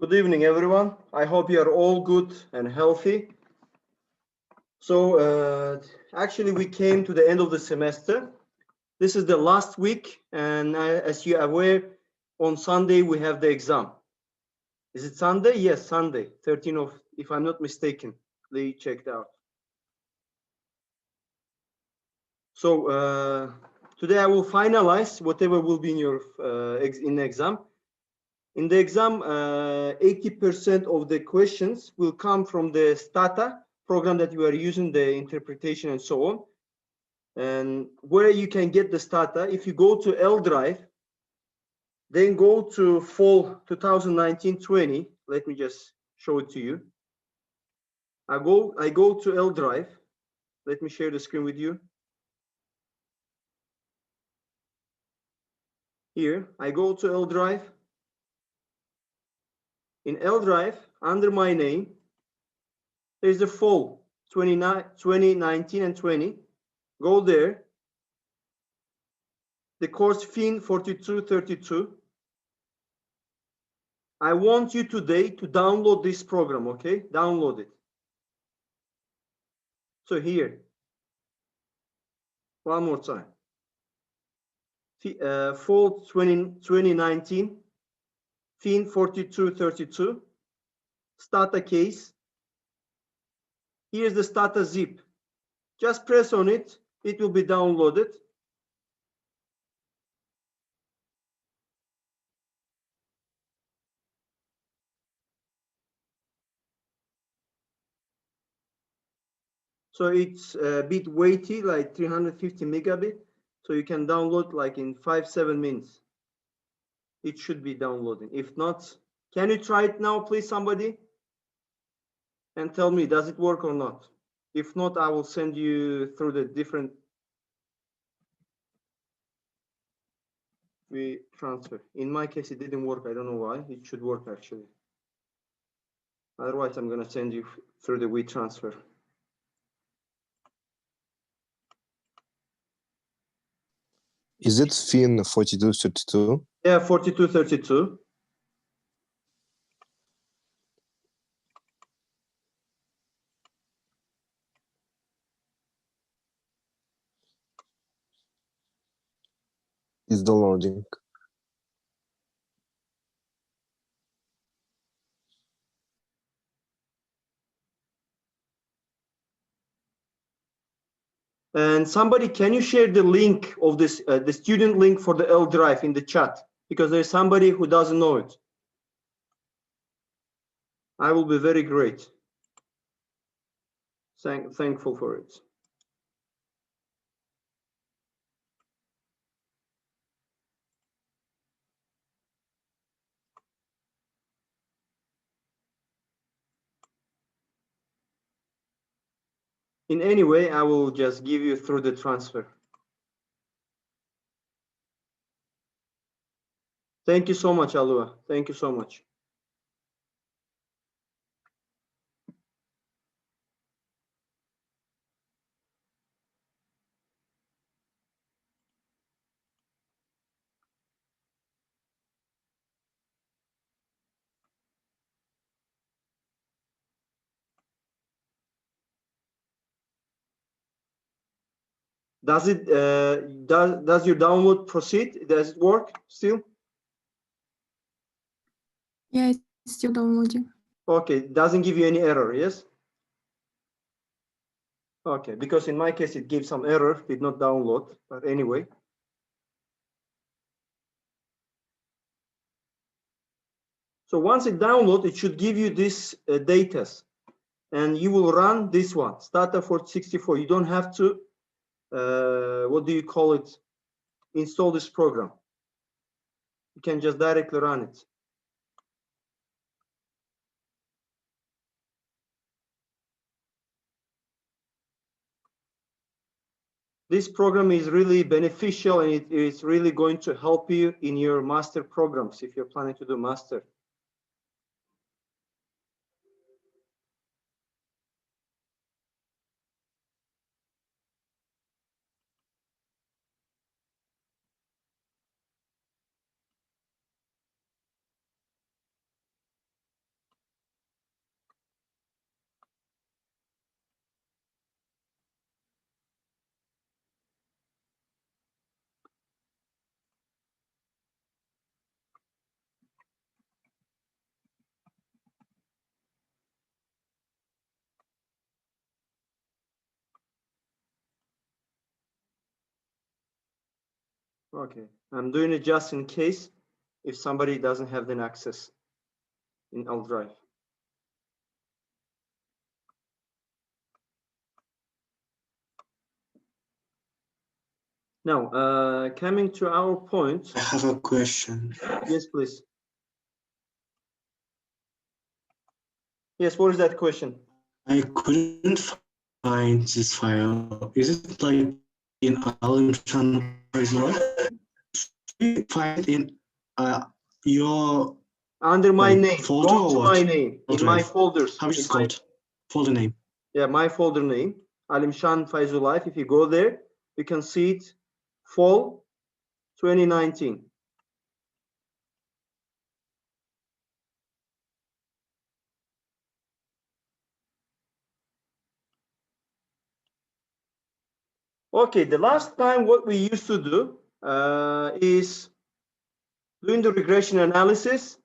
Good evening, everyone. I hope you are all good and healthy. So, actually, we came to the end of the semester. This is the last week, and as you are aware, on Sunday we have the exam. Is it Sunday? Yes, Sunday, 13 of, if I'm not mistaken. They checked out. So, today I will finalize whatever will be in your in the exam. In the exam, 80% of the questions will come from the Stata program that you are using, the interpretation and so on. And where you can get the Stata, if you go to L Drive, then go to fall 2019-20. Let me just show it to you. I go to L Drive. Let me share the screen with you. Here, I go to L Drive. In L Drive, under my name, there's the fall 2019 and 20. Go there. The course FIN 4232. I want you today to download this program, okay? Download it. So here, one more time. Fall 2019, FIN 4232, Stata case. Here's the Stata zip. Just press on it. It will be downloaded. So it's a bit weighty, like 350 megabit. So you can download like in 5-7 minutes. It should be downloading. If not, can you try it now, please, somebody? And tell me, does it work or not? If not, I will send you through the different transfer. In my case, it didn't work. I don't know why. It should work actually. Otherwise, I'm going to send you through the WeTransfer. Is it FIN 4232? Yeah, 4232. It's downloading. And somebody, can you share the link of this, the student link for the L Drive in the chat? Because there's somebody who doesn't know it. I will be very great. Thankful for it. In any way, I will just give you through the transfer. Thank you so much, Alua. Thank you so much. Does it does your download proceed? Does it work still? Yeah, it's still downloading. Okay, doesn't give you any error, yes? Okay, because in my case it gave some error, did not download, but anyway. So once it downloads, it should give you this data, and you will run this one, Stata 464. You don't have to, what do you call it, install this program. You can just directly run it. This program is really beneficial, and it is really going to help you in your master programs if you're planning to do master. Okay, I'm doing it just in case if somebody doesn't have the access in L drive. Now, coming to our point. I have a question. Yes, please. Yes, what is that question? I couldn't find this file. Is it like in Alimshan as well? You find in your Under my name. folder Go or to what? my name in my folders. How is in it my- called? Folder name. Yeah, my folder name, Alimshan Faizullayev. If you go there, you can see it, fall 2019. Okay, the last time what we used to do is doing the regression analysis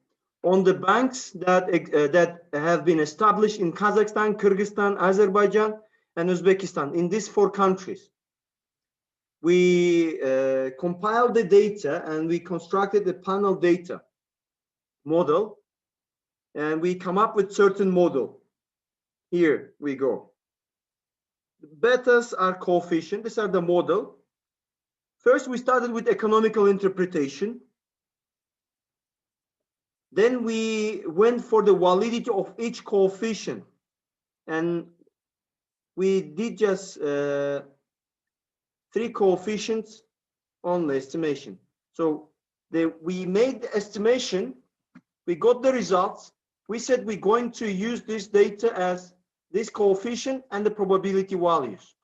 on the banks that have been established in Kazakhstan, Kyrgyzstan, Azerbaijan, and Uzbekistan. In these 4 countries, we compiled the data and we constructed the panel data model, and we come up with certain model. Here we go. The betas are coefficient. These are the model. First, we started with economical interpretation. Then we went for the validity of each coefficient, and we did just 3 coefficients on the estimation. So we made the estimation, we got the results. We said we're going to use this data as this coefficient and the probability values.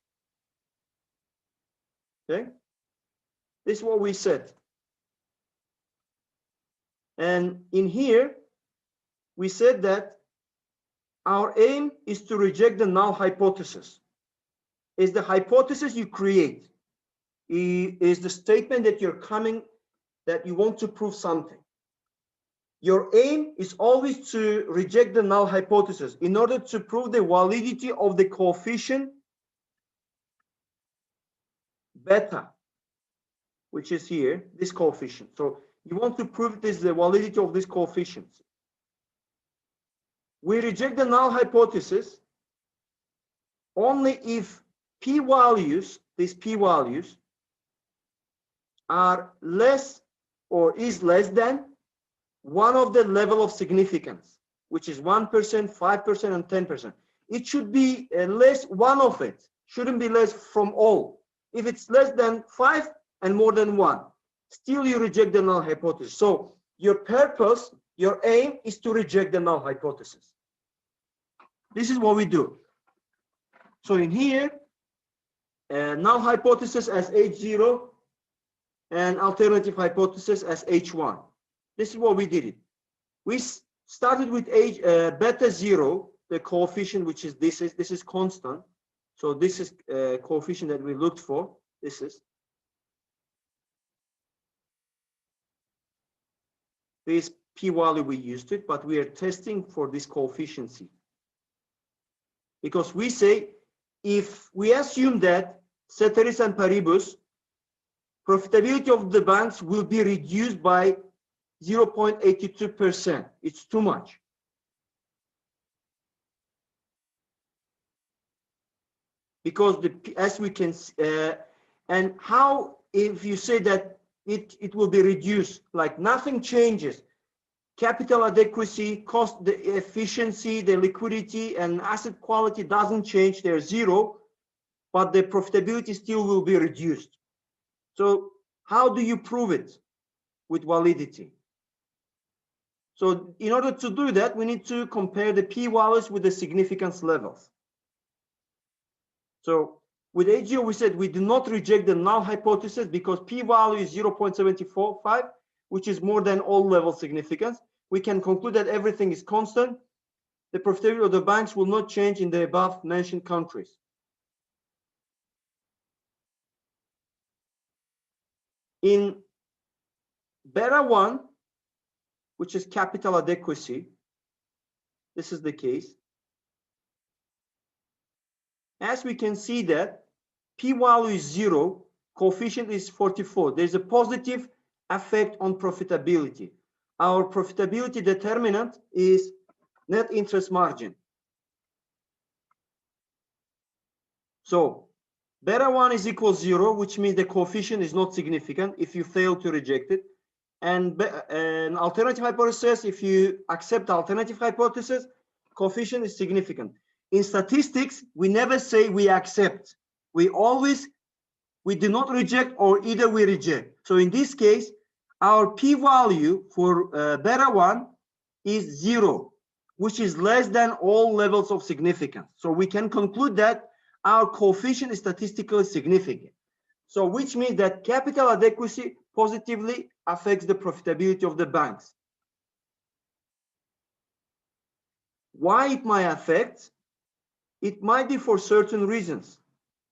Okay, this is what we said. And in here, we said that our aim is to reject the null hypothesis. Is the hypothesis you create, is the statement that that you want to prove something. Your aim is always to reject the null hypothesis in order to prove the validity of the coefficient beta, which is here, this coefficient. So you want to prove the validity of this coefficient. We reject the null hypothesis only if p-values, these p-values, are less or is less than one of the level of significance, which is 1%, 5%, and 10%. It should be less one of it, shouldn't be less from all. If it's less than 5 and more than 1, still you reject the null hypothesis. So your purpose, your aim is to reject the null hypothesis. This is what we do. So in here, null hypothesis as H0 and alternative hypothesis as H1. This is what we did it. We started with beta 0, the coefficient, which is this is constant. So this is coefficient that we looked for. This is this p-value we used it, but we are testing for this coefficient, because we say if we assume that ceteris and paribus, profitability of the banks will be reduced by 0.82%. It's too much. Because as we can and how, if you say that it will be reduced, like nothing changes, capital adequacy, cost, the efficiency, the liquidity, and asset quality doesn't change, they're 0, but the profitability still will be reduced. So how do you prove it with validity? So in order to do that, we need to compare the p-values with the significance levels. So with H0, we said we do not reject the null hypothesis because p-value is 0.745, which is more than all level significance. We can conclude that everything is constant. The profitability of the banks will not change in the above mentioned countries. In beta 1, which is capital adequacy, this is the case. As we can see that p-value is 0, coefficient is 44. There's a positive effect on profitability. Our profitability determinant is net interest margin. So beta 1 is equal 0, which means the coefficient is not significant if you fail to reject it. And an alternative hypothesis, if you accept the alternative hypothesis, coefficient is significant. In statistics, we never say we accept. We do not reject, or either we reject. So in this case, our p-value for beta 1 is 0, which is less than all levels of significance. So we can conclude that our coefficient is statistically significant. So which means that capital adequacy positively affects the profitability of the banks. Why it might affect? It might be for certain reasons,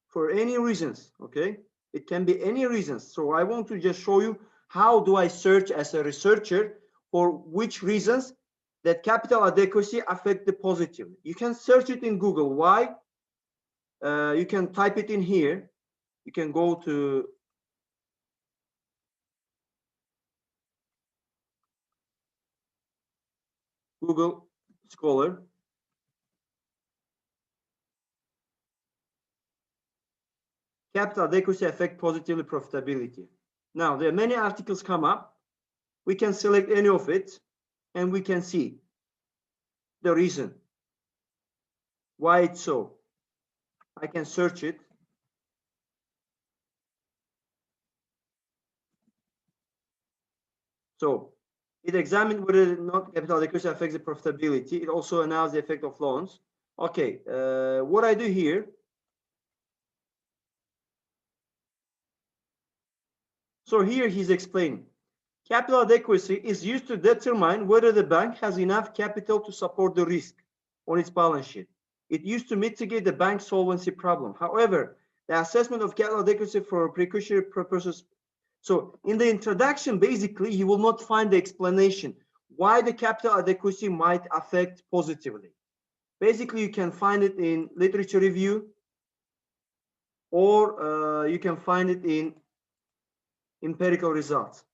for any reasons, okay? It can be any reasons. So I want to just show you how do I search as a researcher for which reasons that capital adequacy affect the positively. You can search it in Google. Why? You can type it in here. You can go to Google Scholar. Capital adequacy affect positively profitability. Now, there are many articles come up. We can select any of it, and we can see the reason why it's so. I can search it. So it examined whether or not capital adequacy affects the profitability. It also analyzed the effect of loans. Okay, what I do here, so here he's explaining. Capital adequacy is used to determine whether the bank has enough capital to support the risk on its balance sheet. It used to mitigate the bank's solvency problem. However, the assessment of capital adequacy for precautionary purposes. So in the introduction, basically, you will not find the explanation why the capital adequacy might affect positively. Basically, you can find it in literature review, or you can find it in empirical results.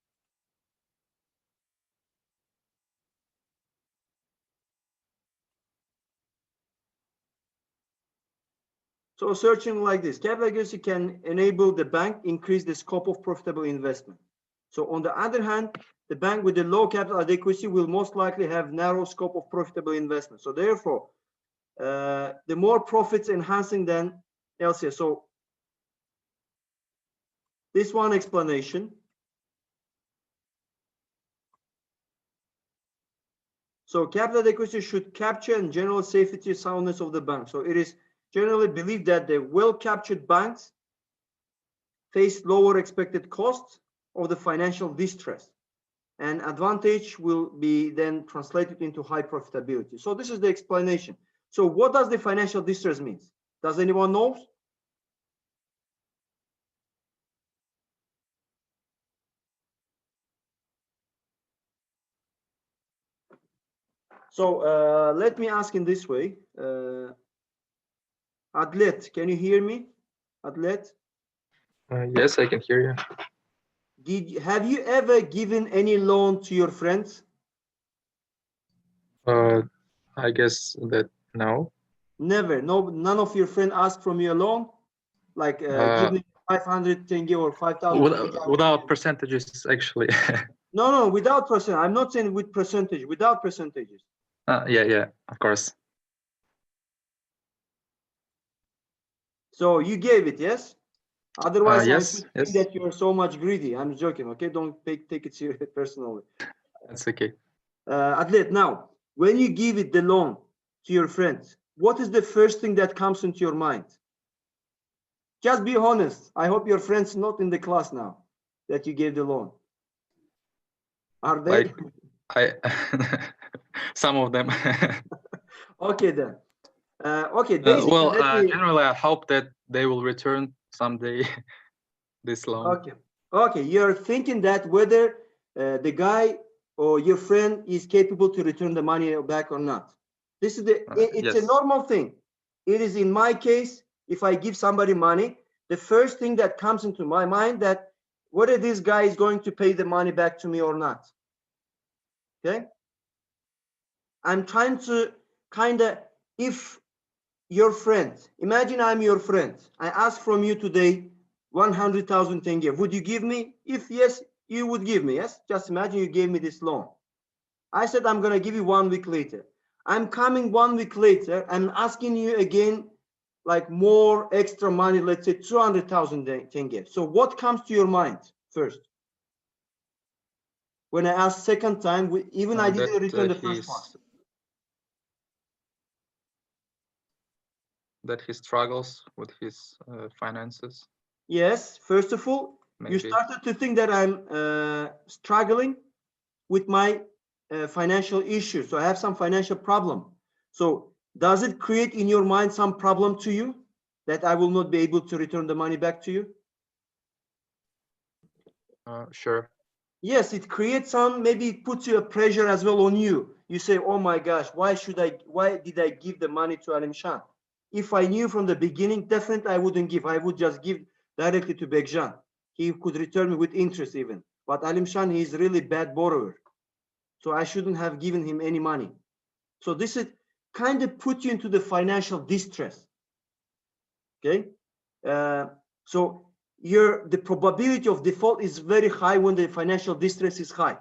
So searching like this, capital adequacy can enable the bank increase the scope of profitable investment. So on the other hand, the bank with the low capital adequacy will most likely have narrow scope of profitable investment. So therefore, the more profits enhancing than elsewhere. So this one explanation. So capital adequacy should capture and general safety soundness of the bank. So it is generally believed that the well-captured banks face lower expected costs of the financial distress, and advantage will be then translated into high profitability. So this is the explanation. So what does the financial distress mean? Does anyone know? So let me ask in this way. Adlet, can you hear me? Adlet? Yes, I can hear you. Have you ever given any loan to your friends? I guess that no. Never. No, none of your friends asked from you a loan, like give me 500 tenge or 5,000. Without percentages, actually. No, without percent. I'm not saying with percentage. Without percentages. Yeah, of course. So you gave it, yes? Otherwise, yes, I think that you're so much greedy. I'm joking, okay? Don't take it seriously personally. That's okay. Adlet, now, when you give it the loan to your friends, what is the first thing that comes into your mind? Just be honest. I hope your friends not in the class now that you gave the loan. Are they? Like, some of them. Okay then. Okay. Generally, I hope that they will return someday this loan. Okay. You're thinking that whether the guy or your friend is capable to return the money back or not. This is it's yes. a normal thing. It is in my case, if I give somebody money, the first thing that comes into my mind that whether this guy is going to pay the money back to me or not. Okay. I'm trying to kind of, if your friend, imagine I'm your friend. I ask from you today 100,000 tenge. Would you give me? If yes, you would give me. Yes. Just imagine you gave me this loan. I said I'm going to give you 1 week later. I'm coming 1 week later. I'm asking you again, like more extra money. Let's say 200,000 tenge. So what comes to your mind first? When I asked second time, even I didn't return the first one. That he struggles with his finances. Yes, first of all, Maybe. you started to think that I'm struggling with my financial issues. So I have some financial problem. So does it create in your mind some problem to you that I will not be able to return the money back to you? Sure. Yes, it creates some, maybe it puts you a pressure as well on you. You say, oh my gosh, why did I give the money to Alim Shan? If I knew from the beginning, definitely I wouldn't give. I would just give directly to Begjan. He could return me with interest even. But Alim Shan, he is really bad borrower. So I shouldn't have given him any money. So this is kind of put you into the financial distress. Okay. So the probability of default is very high when the financial distress is high.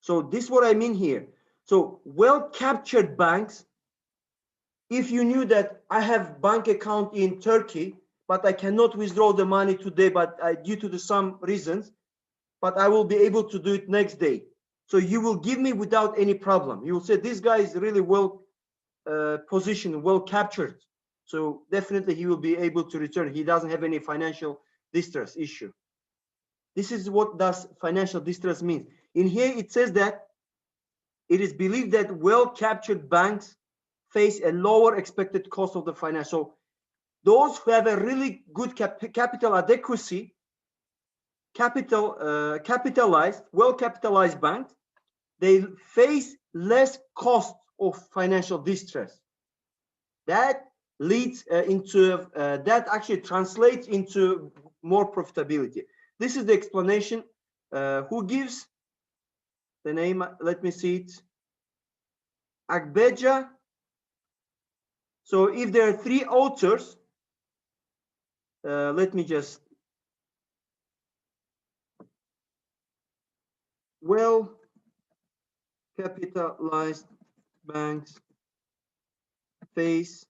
So this is what I mean here. So well-captured banks, if you knew that I have bank account in Turkey, but I cannot withdraw the money today, but due to some reasons, but I will be able to do it next day. So you will give me without any problem. You will say, this guy is really well positioned, well captured. So definitely he will be able to return. He doesn't have any financial distress issue. This is what does financial distress mean. In here, it says that it is believed that well-captured banks face a lower expected cost of the finance. So those who have a really good capital adequacy, capitalized, well-capitalized banks, they face less cost of financial distress. That leads that actually translates into more profitability. This is the explanation. Who gives the name? Let me see it. Agbeja. So if there are 3 authors, let me just. Well capitalized banks face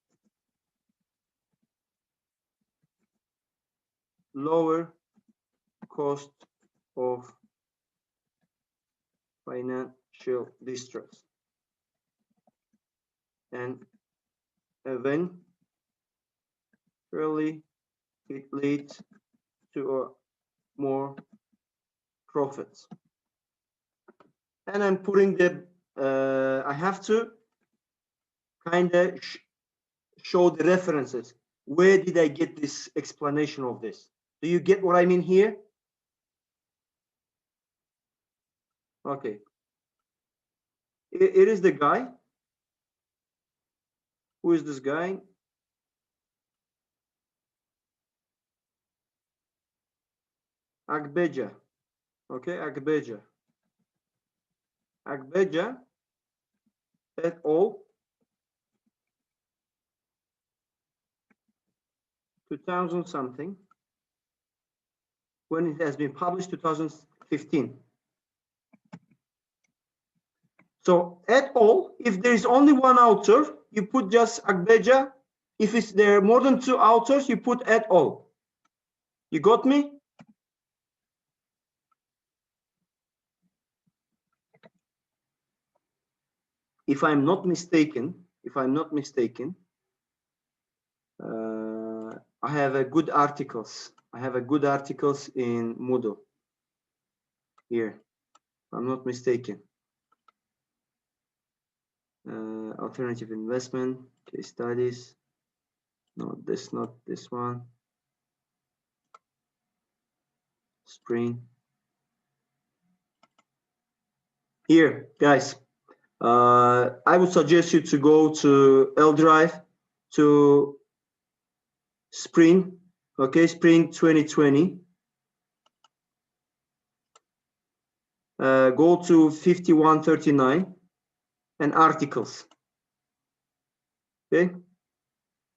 lower cost of financial distress, and eventually it leads to more profits. And I'm putting the I have to kind of show the references. Where did I get this explanation of this? Do you get what I mean here? Okay. It is the guy. Who is this guy? Agbeja. Okay, Agbeja. Agbeja et al. 2000 something. When it has been published, 2015. So et al, if there is only one author, you put just Agbeja. If there are more than 2 authors, you put et al. You got me? If I'm not mistaken, I have a good articles. I have a good articles in Moodle here. If I'm not mistaken. Alternative investment, case studies. No, not this one. Spring. Here, guys. I would suggest you to go to L Drive to spring, okay, spring 2020. Go to 5139 and articles. Okay,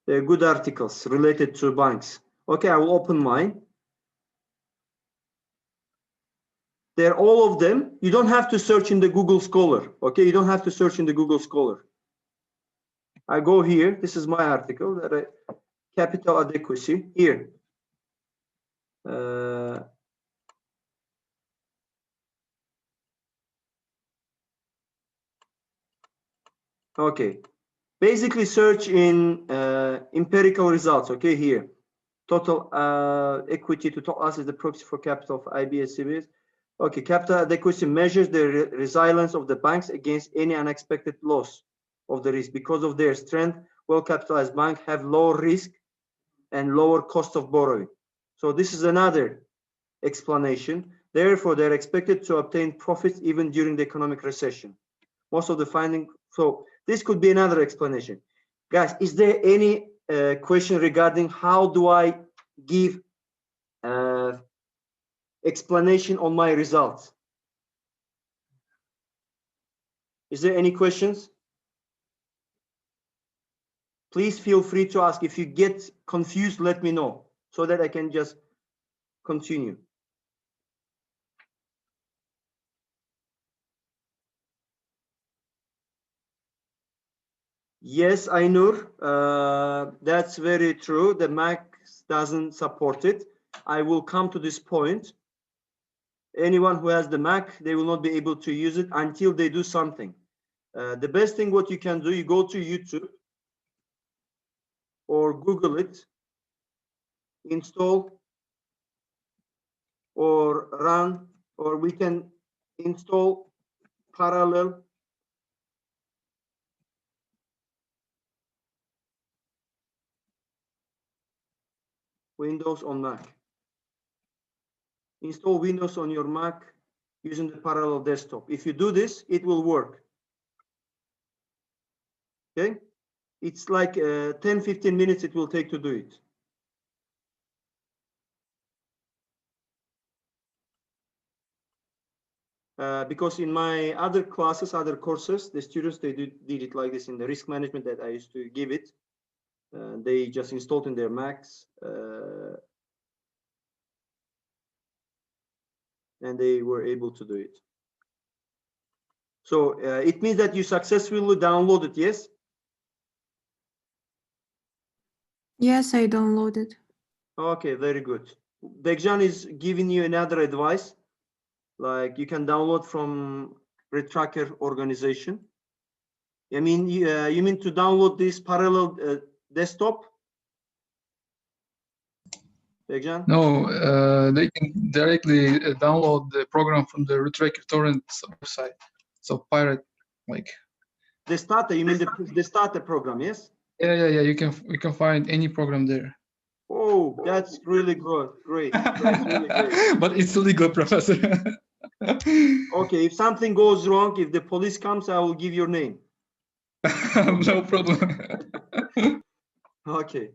they're good articles related to banks. Okay, I will open mine. They're all of them. You don't have to search in the Google Scholar. Okay, you don't have to search in the Google Scholar. I go here. This is my article that capital adequacy here. Okay, basically search in empirical results. Okay, here total equity to total assets is the proxy for capital of IBS CBS. Okay, capital adequacy measures the resilience of the banks against any unexpected loss of the risk. Because of their strength, well-capitalized banks have lower risk and lower cost of borrowing. So this is another explanation. Therefore, they're expected to obtain profits even during the economic recession. Most of the findings. So this could be another explanation. Guys, is there any question regarding how do I give explanation on my results? Is there any questions? Please feel free to ask. If you get confused, let me know so that I can just continue. Yes, Ainur, that's very true. The Mac doesn't support it. I will come to this point. Anyone who has the Mac, they will not be able to use it until they do something. The best thing what you can do, you go to YouTube or Google it, install or run, or we can install parallel Windows on Mac. Install Windows on your Mac using the parallel desktop. If you do this, it will work. Okay, it's like 10-15 minutes it will take to do it. Because in my other classes, other courses, the students, they did it like this in the risk management that I used to give it. They just installed in their Macs and they were able to do it. So it means that you successfully downloaded, yes? Yes, I downloaded. Okay, very good. Begjan is giving you another advice. Like you can download from Retracker organization. I mean, you mean to download this parallel desktop? Begjan? No, they can directly download the program from the Retracker torrent website. So pirate, like. The starter, you mean the starter program, yes? Yeah. You can find any program there. Oh, that's really good. Great. That's really great. But it's illegal, Professor. Okay, if something goes wrong, if the police comes, I will give your name. No problem. Okay.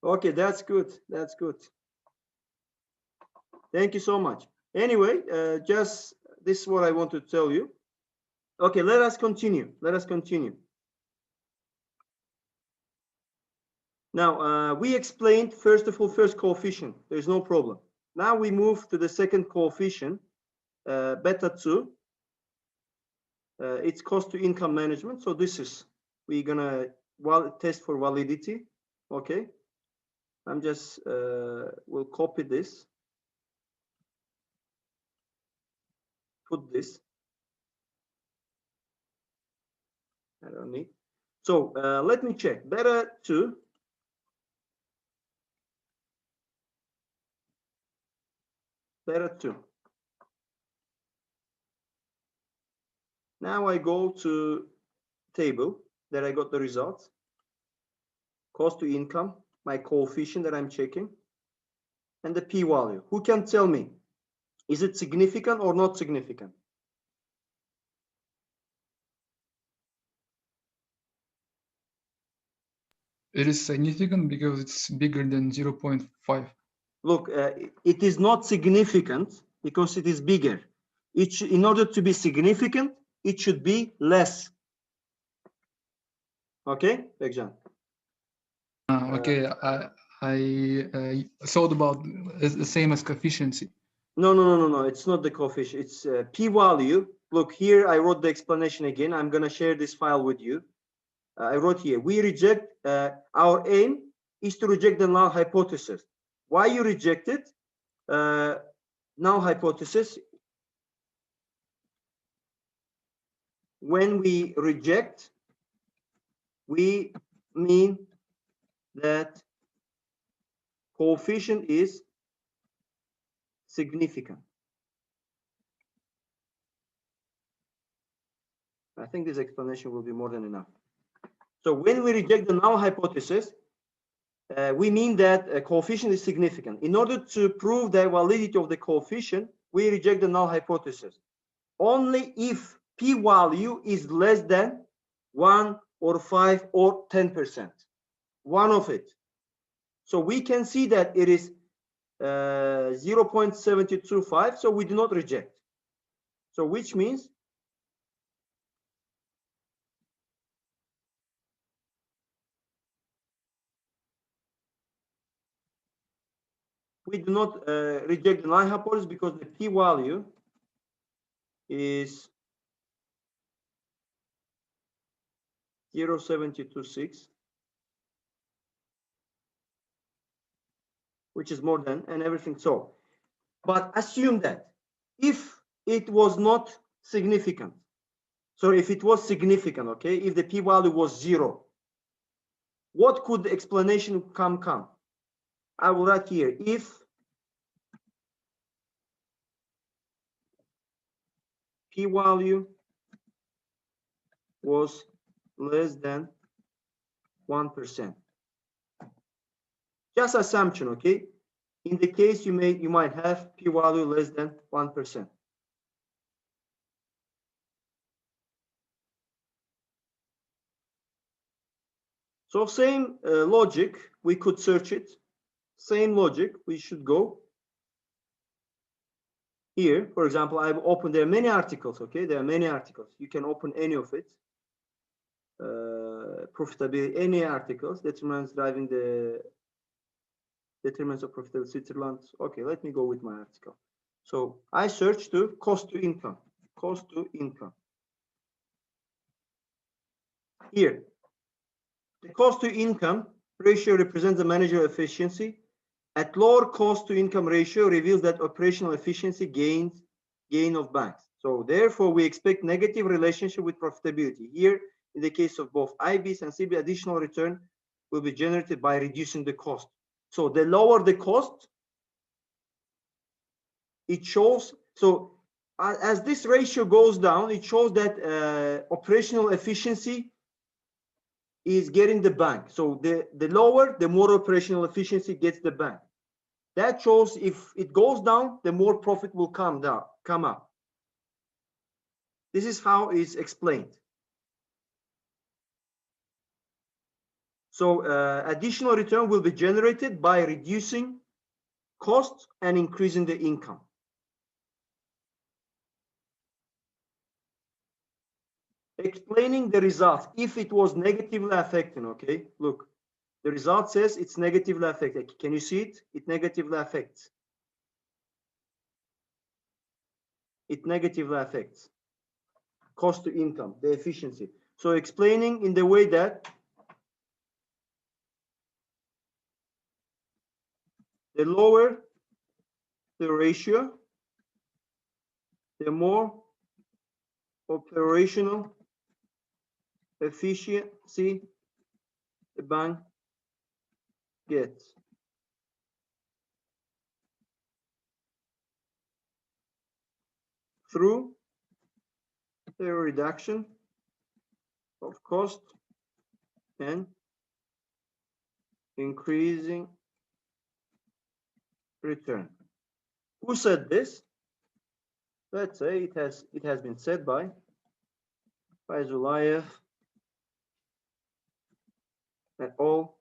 Okay, that's good. That's good. Thank you so much. Anyway, just this is what I want to tell you. Okay, let us continue. Let us continue. Now, we explained, first of all, first coefficient. There's no problem. Now we move to the second coefficient, beta 2. It's cost to income management. So this is, we're gonna test for validity. Okay. I'm just, we'll copy this. Put this. I don't need. So let me check. Beta 2. Beta 2. Now I go to table that I got the results. Cost to income, my coefficient that I'm checking, and the p-value. Who can tell me? Is it significant or not significant? It is significant because it's bigger than 0.5. Look, it is not significant because it is bigger. In order to be significant, it should be less. Okay, Bekcan? Okay, I thought about the same as coefficient. No. It's not the coefficient. It's p-value. Look, here I wrote the explanation again. I'm going to share this file with you. I wrote here, we reject, our aim is to reject the null hypothesis. Why you reject it? Null hypothesis. When we reject, we mean that coefficient is significant. I think this explanation will be more than enough. So when we reject the null hypothesis, we mean that a coefficient is significant. In order to prove the validity of the coefficient, we reject the null hypothesis. Only if p-value is less than 1 or 5 or 10%. One of it. So we can see that it is 0.725, so we do not reject. So which means we do not reject the null hypothesis because the p-value is 0.726, which is more than and everything. So, but assume that if it was not significant, so if it was significant, okay, if the p-value was 0, what could the explanation come? I will write here, if p-value was less than 1%. Just assumption, okay? In the case you might have p-value less than 1%. So same logic, we could search it. Same logic, we should go here. For example, I've opened, there are many articles, okay? There are many articles. You can open any of it. Profitability, any articles, determinants driving the determinants of profitability, Switzerland. Okay, let me go with my article. So I search to cost to income. Cost to income. Here, the cost to income ratio represents the managerial efficiency. At lower cost to income ratio reveals that operational efficiency gain of banks. So therefore, we expect negative relationship with profitability. Here, in the case of both IBs and CB, additional return will be generated by reducing the cost. So the lower the cost, it shows. So as this ratio goes down, it shows that operational efficiency is getting the bank. So the lower, the more operational efficiency gets the bank. That shows if it goes down, the more profit will come up. This is how it's explained. So additional return will be generated by reducing costs and increasing the income. Explaining the results, if it was negatively affecting, okay, look, the result says it's negatively affected. Can you see it? It negatively affects. It negatively affects cost to income, the efficiency. So explaining in the way that the lower the ratio, the more operational efficiency the bank gets. Through the reduction of cost and increasing return. Who said this? Let's say it has been said by Zulayev et al.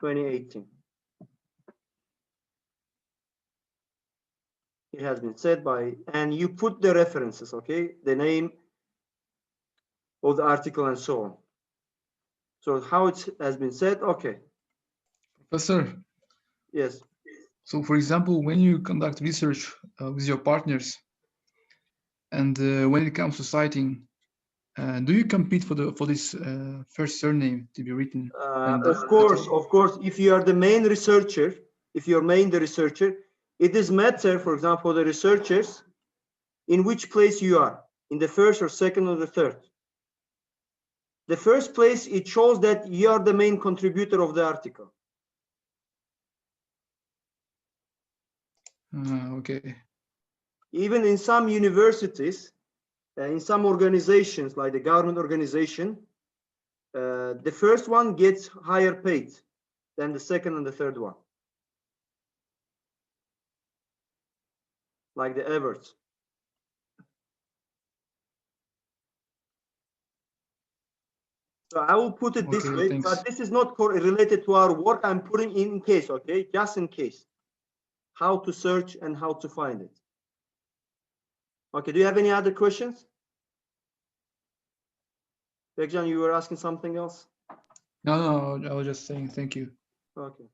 2018. It has been said by, and you put the references, okay? The name of the article and so on. So how it has been said, okay. Professor, Yes. so for example, when you conduct research with your partners, and when it comes to citing, do you compete for this first surname to be written? Of course, if you are the main researcher, if you're the researcher, it is matter, for example, the researchers, in which place you are, in the first or second or the third. The first place, it shows that you are the main contributor of the article. Okay. Even in some universities, in some organizations, like the government organization, the first one gets higher paid than the second and the third one. Like the average. So I will put it this way, thanks. but this is not related to our work. I'm putting in case, okay? Just in case. How to search and how to find it. Okay, do you have any other questions? Bekcan, you were asking something else? No, I was just saying thank you. Okay.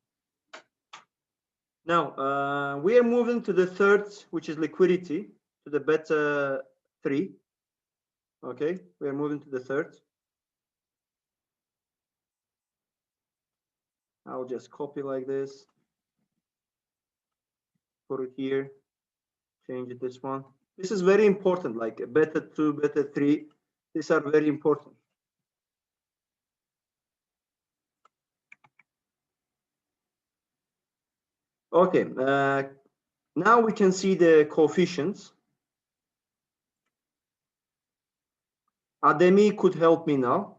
Now, we are moving to the third, which is liquidity, to the beta 3. Okay, we are moving to the third. I'll just copy like this. Put it here. Change it this one. This is very important, like beta 2, beta 3. These are very important. Okay, now we can see the coefficients. Ademi could help me now.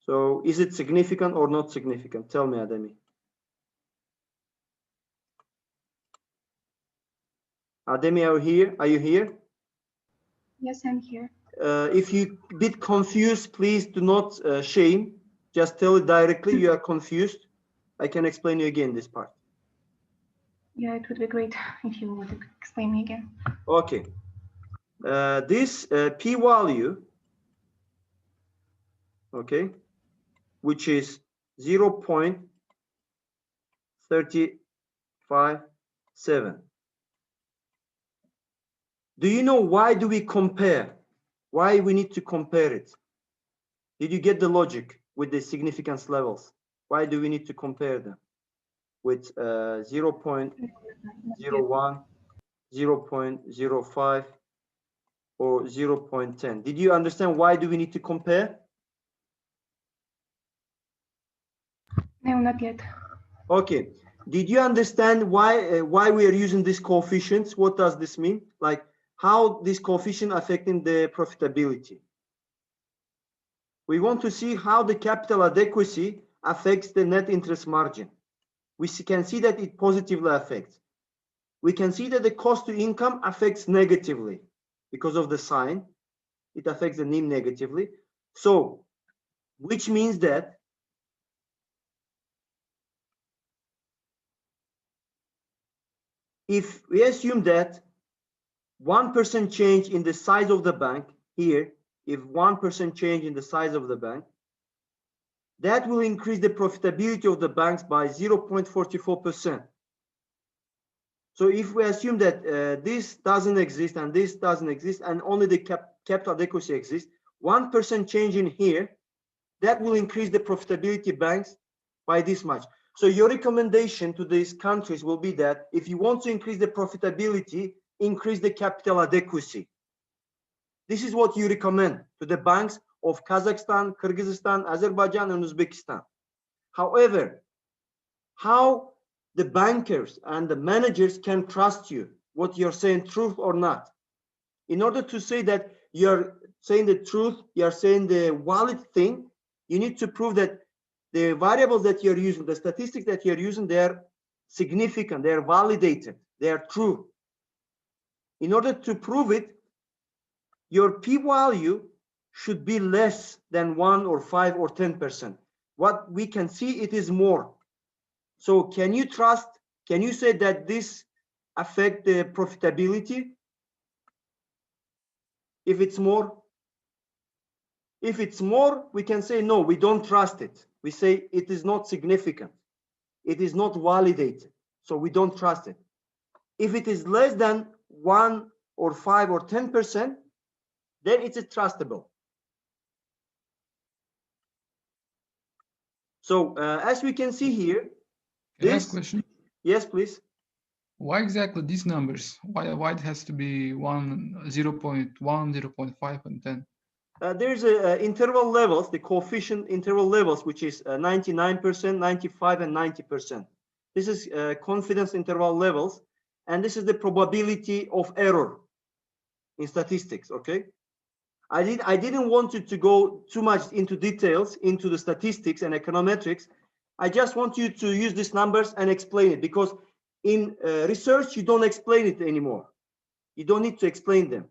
So is it significant or not significant? Tell me, Ademi. Ademi, are you here? Are you here? Yes, I'm here. If you a bit confused, please do not shame. Just tell it directly. You are confused. I can explain you again this part. Yeah, it would be great if you would explain me again. Okay. This p-value, okay, which is 0.357. Do you know why do we compare? Why we need to compare it? Did you get the logic with the significance levels? Why do we need to compare them with 0.01, 0.05, or 0.10? Did you understand why do we need to compare? No, not yet. Okay. Did you understand why we are using these coefficients? What does this mean? Like how this coefficient affecting the profitability? We want to see how the capital adequacy affects the net interest margin. We can see that it positively affects. We can see that the cost to income affects negatively because of the sign. It affects the NIM negatively. So, which means that if we assume that 1% change in the size of the bank here, if 1% change in the size of the bank, that will increase the profitability of the banks by 0.44%. So if we assume that this doesn't exist and this doesn't exist and only the capital adequacy exists, 1% change in here, that will increase the profitability banks by this much. So your recommendation to these countries will be that if you want to increase the profitability, increase the capital adequacy. This is what you recommend to the banks of Kazakhstan, Kyrgyzstan, Azerbaijan, and Uzbekistan. However, how the bankers and the managers can trust you, what you're saying, truth or not? In order to say that you're saying the truth, you're saying the valid thing, you need to prove that the variables that you're using, the statistics that you're using, they're significant, they're validated, they're true. In order to prove it, your p-value should be less than 1 or 5 or 10%. what we can see, it is more. So can you trust, can you say that this affect the profitability if it's more? If it's more, we can say, no, we don't trust it. We say it is not significant. It is not validated. So we don't trust it. If it is less than 1 or 5 or 10%, then it's trustable. So as we can see here, Can I ask a question? Yes, please. Why exactly these numbers? Why it has to be 1, 0.1, 0.5, and 10? There's interval levels, the coefficient interval levels, which is 99%, 95, and 90%. This is confidence interval levels, and this is the probability of error in statistics. Okay, I didn't want to go too much into details into the statistics and econometrics. I just want you to use these numbers and explain it, because in research you don't explain it anymore. You don't need to explain them.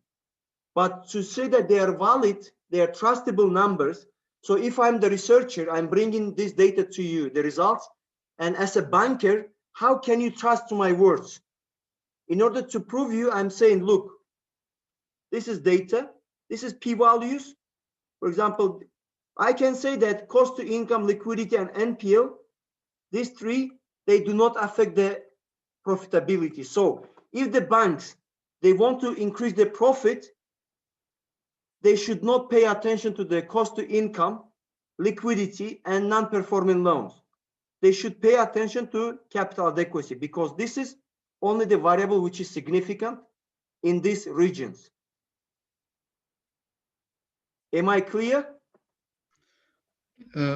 But to say that they are valid, they are trustable numbers. So if I'm the researcher, I'm bringing this data to you, the results. And as a banker, how can you trust my words? In order to prove you, I'm saying, look, this is data. This is p-values. For example, I can say that cost to income, liquidity, and NPL, these three, they do not affect the profitability. So if the banks, they want to increase their profit, they should not pay attention to the cost to income, liquidity, and non-performing loans. They should pay attention to capital adequacy, because this is only the variable which is significant in these regions. Am I clear?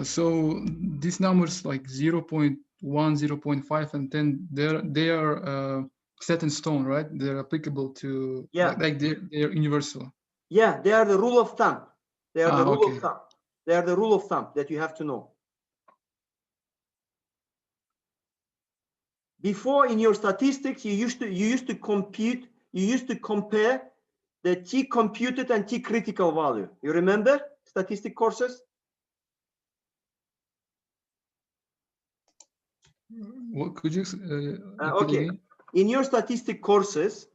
So these numbers like 0.1, 0.5, and 10, they are set in stone, right? They're applicable to, Yeah. like they're universal. Yeah, they are the rule of thumb. They are the rule Okay. of thumb. They are the rule of thumb that you have to know. Before, in your statistics, you used to compare the T computed and T critical value. You remember statistic courses? What could you repeat Okay. again? In your statistic courses,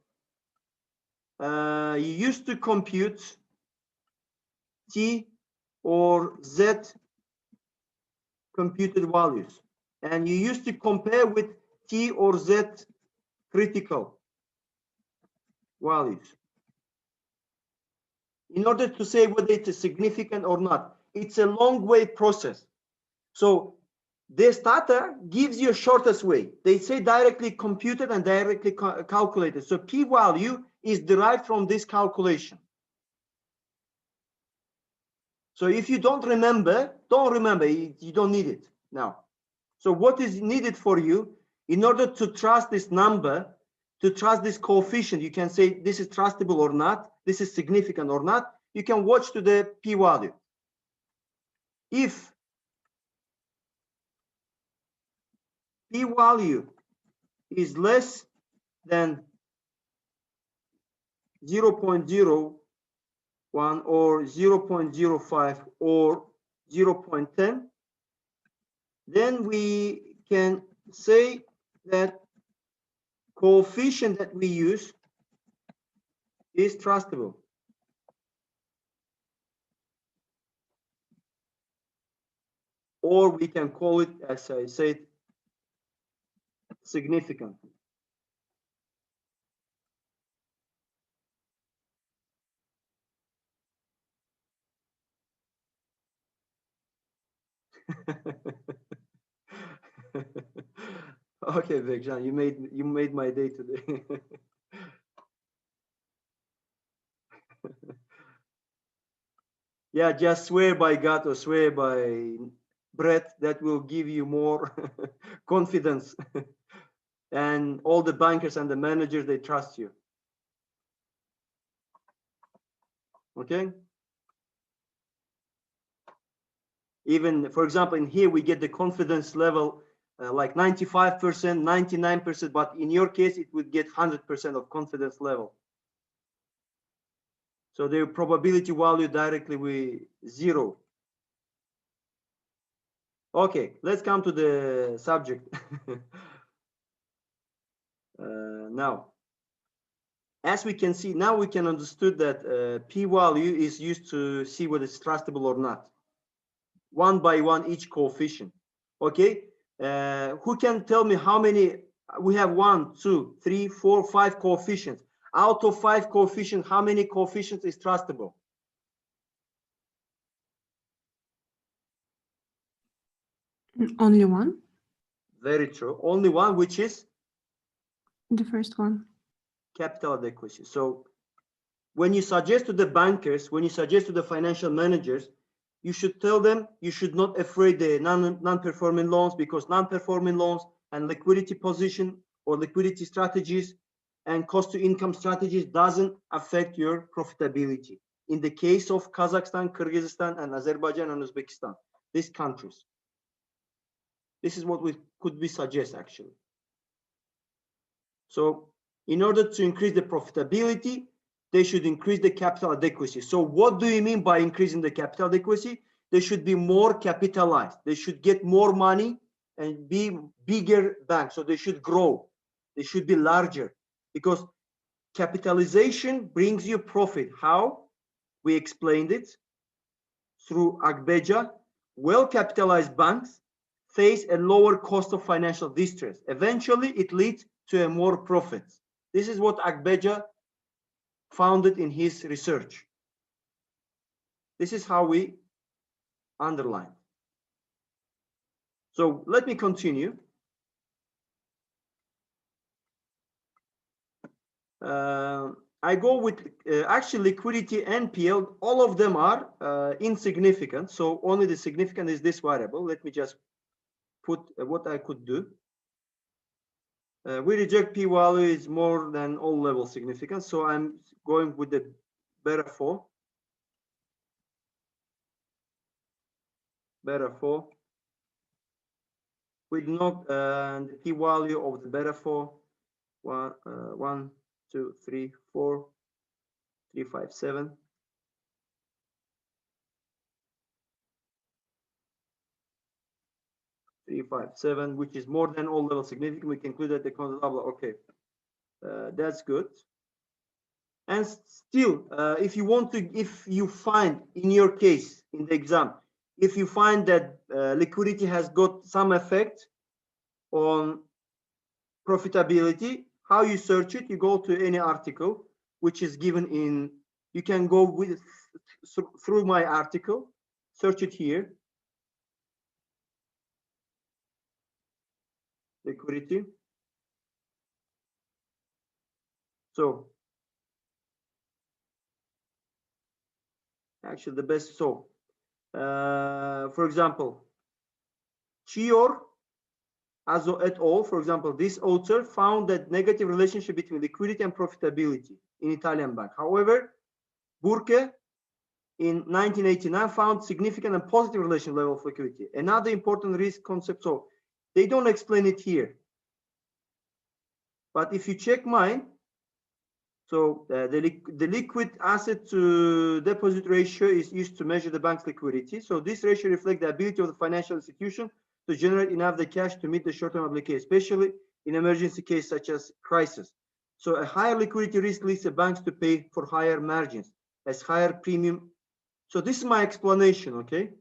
you used to compute T or Z computed values, and you used to compare with T or Z critical values in order to say whether it is significant or not. It's a long way process. So this data gives you a shortest way. They say directly computed and directly calculated. So p-value is derived from this calculation. So if you don't remember, you don't need it now. So what is needed for you in order to trust this number, to trust this coefficient? You can say this is trustable or not, this is significant or not. You can watch to the p-value. If p-value is less than 0.01 or 0.05 or 0.10, then we can say that coefficient that we use is trustable. Or we can call it, as I said, significant. Okay, Bekjan, you made my day today. Yeah, just swear by God or swear by breath, that will give you more confidence. And all the bankers and the managers, they trust you. Okay. Even, for example, in here we get the confidence level like 95%, 99%, but in your case it would get 100% of confidence level. So the probability value directly with 0. Okay, let's come to the subject. Now, as we can see, now we can understood that p-value is used to see whether it's trustable or not. One by one each coefficient. Okay, who can tell me how many we have? 1, 2, 3, 4, 5 coefficients. Out of 5 coefficients, how many coefficients is trustable? Only one? Very true. Only one, which is The first one. capital adequacy. So when you suggest to the bankers, when you suggest to the financial managers, you should tell them you should not afraid the non-performing loans, because non-performing loans and liquidity position or liquidity strategies and cost to income strategies doesn't affect your profitability. In the case of Kazakhstan, Kyrgyzstan, and Azerbaijan and Uzbekistan, these countries. This is what we could be suggest actually. So in order to increase the profitability, they should increase the capital adequacy. So what do you mean by increasing the capital adequacy? They should be more capitalized. They should get more money and be bigger banks. So they should grow. They should be larger, because capitalization brings you profit. How? We explained it through Agbeja. Well-capitalized banks face a lower cost of financial distress. Eventually, it leads to a more profits. This is what Agbeja found it in his research. This is how we underline. So let me continue. I go with actually liquidity and PL. All of them are insignificant. So only the significant is this variable. Let me just put what I could do. We reject p-value is more than all level significance. So I'm going with the beta 4. Beta 4. With no the p-value of the beta 4. 1, 2, 3, 4, 3, 5, 7. 3, 5, 7, which is more than all level significant. We conclude that the constant level. Okay, that's good. And still, if you want to, if you find in your case in the exam, if you find that liquidity has got some effect on profitability, how you search it? You go to any article which is given in. You can go with through my article, search it here. Liquidity. So actually the best. So for example, Chior Azo et al., for example, this author found that negative relationship between liquidity and profitability in Italian bank. However, Burke in 1989 found significant and positive relation level of liquidity. Another important risk concept. So they don't explain it here. But if you check mine, so the liquid asset to deposit ratio is used to measure the bank's liquidity. So this ratio reflects the ability of the financial institution to generate enough the cash to meet the short-term obligation, especially in emergency cases such as crisis. So a higher liquidity risk leads the banks to pay for higher margins as higher premium. So this is my explanation, okay?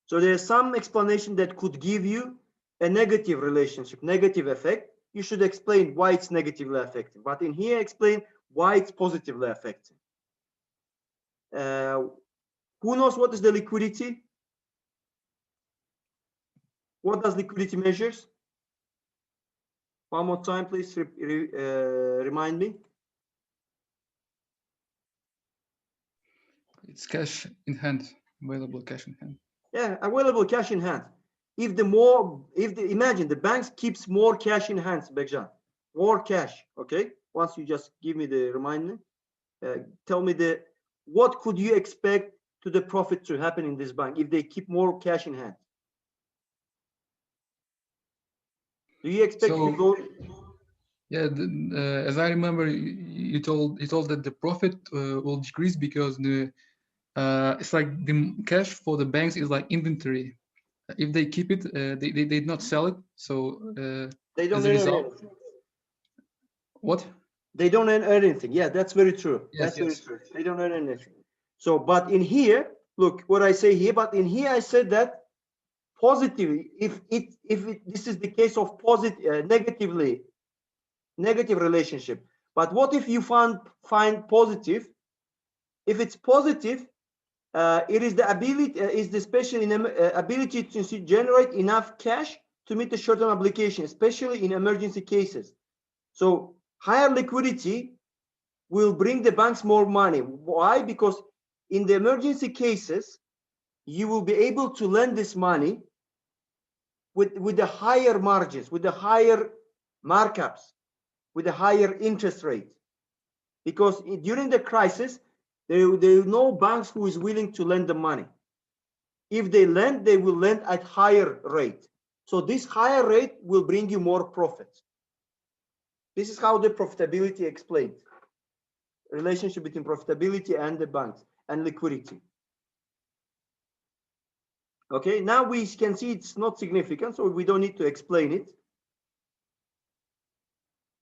So there's some explanation that could give you a negative relationship, negative effect. You should explain why it's negatively affecting. But in here, explain why it's positively affecting. Who knows what is the liquidity? What does liquidity measures? One more time, please remind me. It's cash in hand, available cash in hand. Yeah, available cash in hand. Imagine the banks keeps more cash in hands, Bekjan, more cash. Okay, once you just give me the reminder, tell me what could you expect to the profit to happen in this bank if they keep more cash in hand? Do you expect to go? Yeah, as I remember, you told that the profit will decrease because the it's like the cash for the banks is like inventory. If they keep it, they did not sell it. So They don't as a earn result, anything. what? They don't earn anything. Yeah, that's very true. Yes, That's very yes. true. They don't earn anything. So, but in here, look what I say here. But in here, I said that positively, if this is the case of positive, negative relationship. But what if you find positive? If it's positive, it is the ability, is the special ability to generate enough cash to meet the short-term obligation, especially in emergency cases. So higher liquidity will bring the banks more money. Why? Because in the emergency cases, you will be able to lend this money with the higher margins, with the higher markups, with the higher interest rate. Because during the crisis, there are no banks who is willing to lend the money. If they lend, they will lend at higher rate. So this higher rate will bring you more profit. This is how the profitability explained. Relationship between profitability and the banks and liquidity. Okay, now we can see it's not significant, so we don't need to explain it.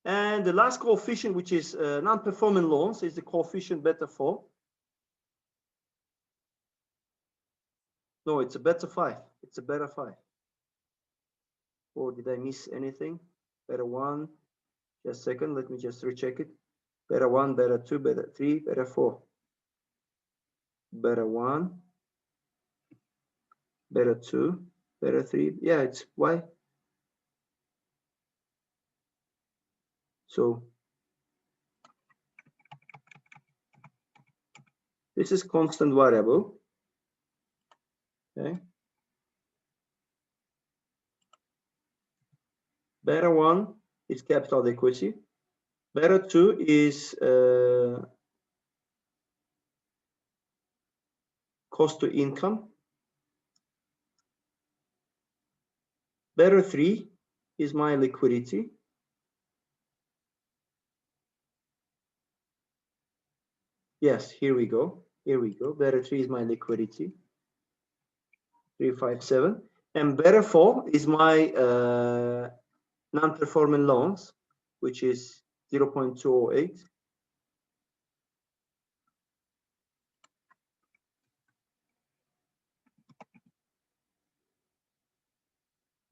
And the last coefficient, which is non-performing loans, is the coefficient beta 4. No, it's a beta 5. It's a beta 5. Or did I miss anything? Beta 1. Just a second, let me just recheck it. Beta 1, beta 2, beta 3, beta 4. Beta 1, beta 2, beta 3. Yeah, it's why. So this is constant variable. Okay. Beta 1 is capital adequacy. Beta 2 is cost to income. Beta 3 is my liquidity. Yes, here we go. Here we go. Beta 3 is my liquidity. 357. And beta 4 is my non-performing loans, which is 0.208.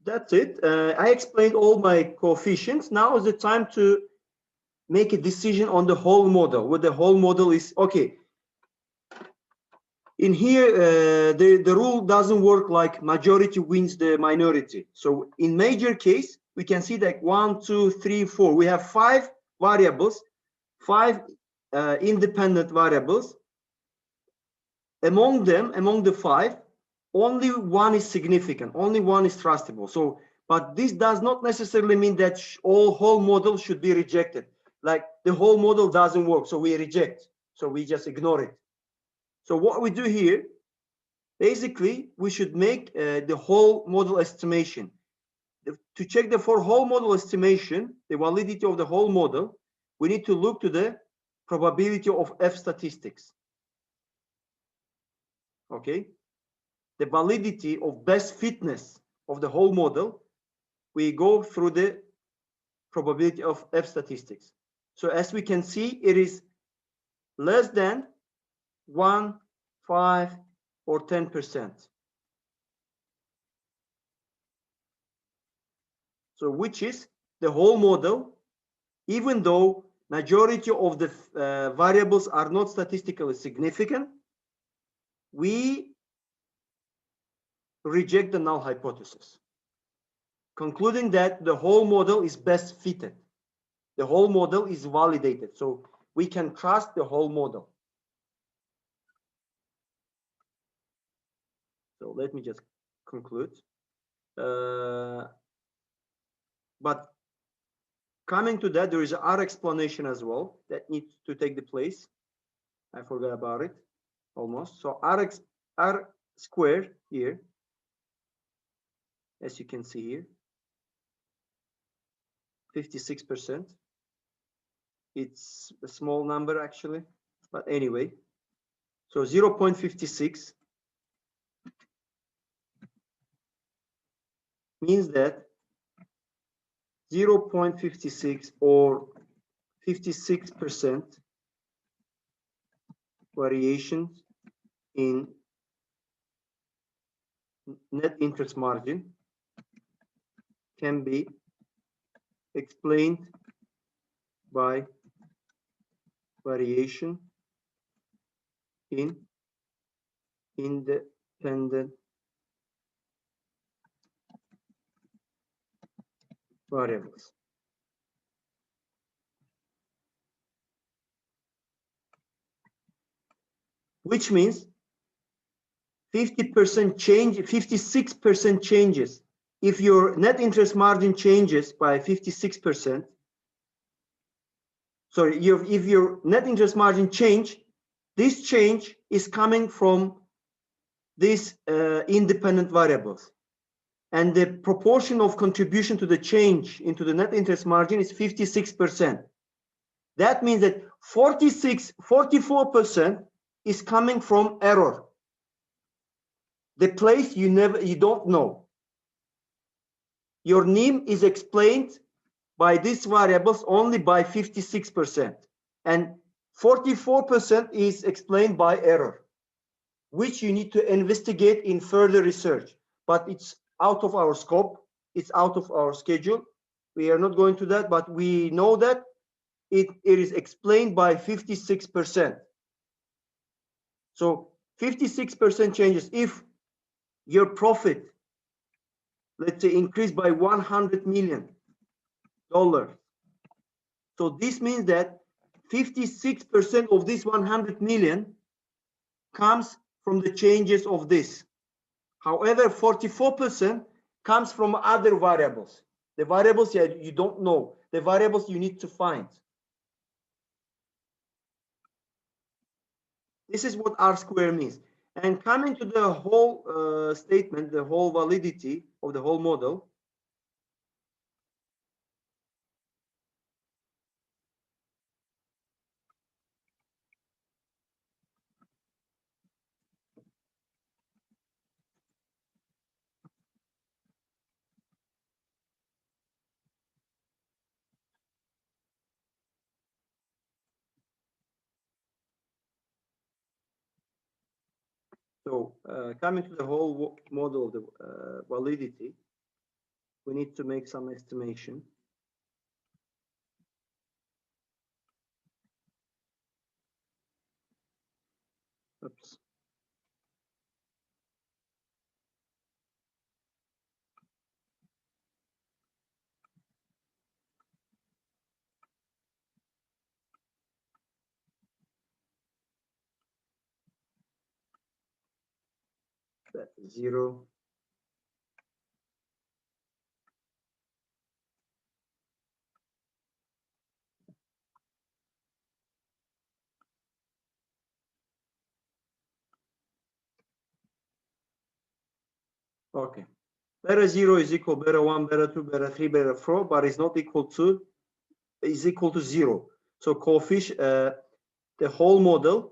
That's it. I explained all my coefficients. Now is the time to make a decision on the whole model. What the whole model is. Okay. In here, the rule doesn't work like majority wins the minority. So in major case, we can see that 1, 2, 3, 4. We have 5 variables, 5 independent variables. Among them, among the 5, only one is significant, only one is trustable. So, but this does not necessarily mean that whole model should be rejected. Like the whole model doesn't work, so we reject. So we just ignore it. So what we do here, basically, we should make the whole model estimation. To check the whole model estimation, the validity of the whole model, we need to look to the probability of F statistics. Okay. The validity of best fitness of the whole model, we go through the probability of F statistics. So as we can see, it is less than 1, 5, or 10%. So which is the whole model, even though majority of the variables are not statistically significant, we reject the null hypothesis, concluding that the whole model is best fitted. The whole model is validated, so we can trust the whole model. So let me just conclude. But coming to that, there is our explanation as well that needs to take the place. I forgot about it almost. So R squared here, as you can see here, 56%. It's a small number actually, but anyway. So 0.56 means that 0.56 or 56% variation in net interest margin can be explained by variation in independent variables. Which means 50% change, 56% changes. If your net interest margin changes by 56%, sorry, if your net interest margin change, this change is coming from these independent variables. And the proportion of contribution to the change into the net interest margin is 56%. That means that 44% is coming from error. The place you don't know. Your NIM is explained by these variables only by 56%. And 44% is explained by error, which you need to investigate in further research. But it's out of our scope. It's out of our schedule. We are not going to that, but we know that it is explained by 56%. So 56% changes. If your profit, let's say, increased by $100 million, so this means that 56% of this 100 million comes from the changes of this. However, 44% comes from other variables. The variables you don't know, the variables you need to find. This is what R square means. And coming to the whole statement, the whole validity of the whole model. So coming to the whole model of the validity, we need to make some estimation. Oops. That's 0. Okay. Beta 0 is equal beta 1, beta 2, beta 3, beta 4, but it's not equal to, is equal to 0. So coefficient, the whole model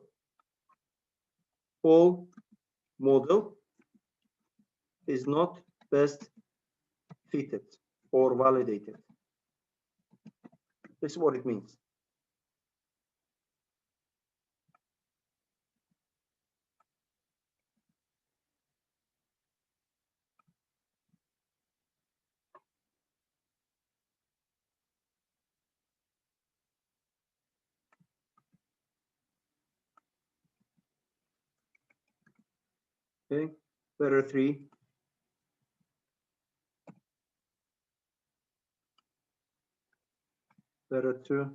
is not best fitted or validated. This is what it means. Okay, beta 3. Beta 2.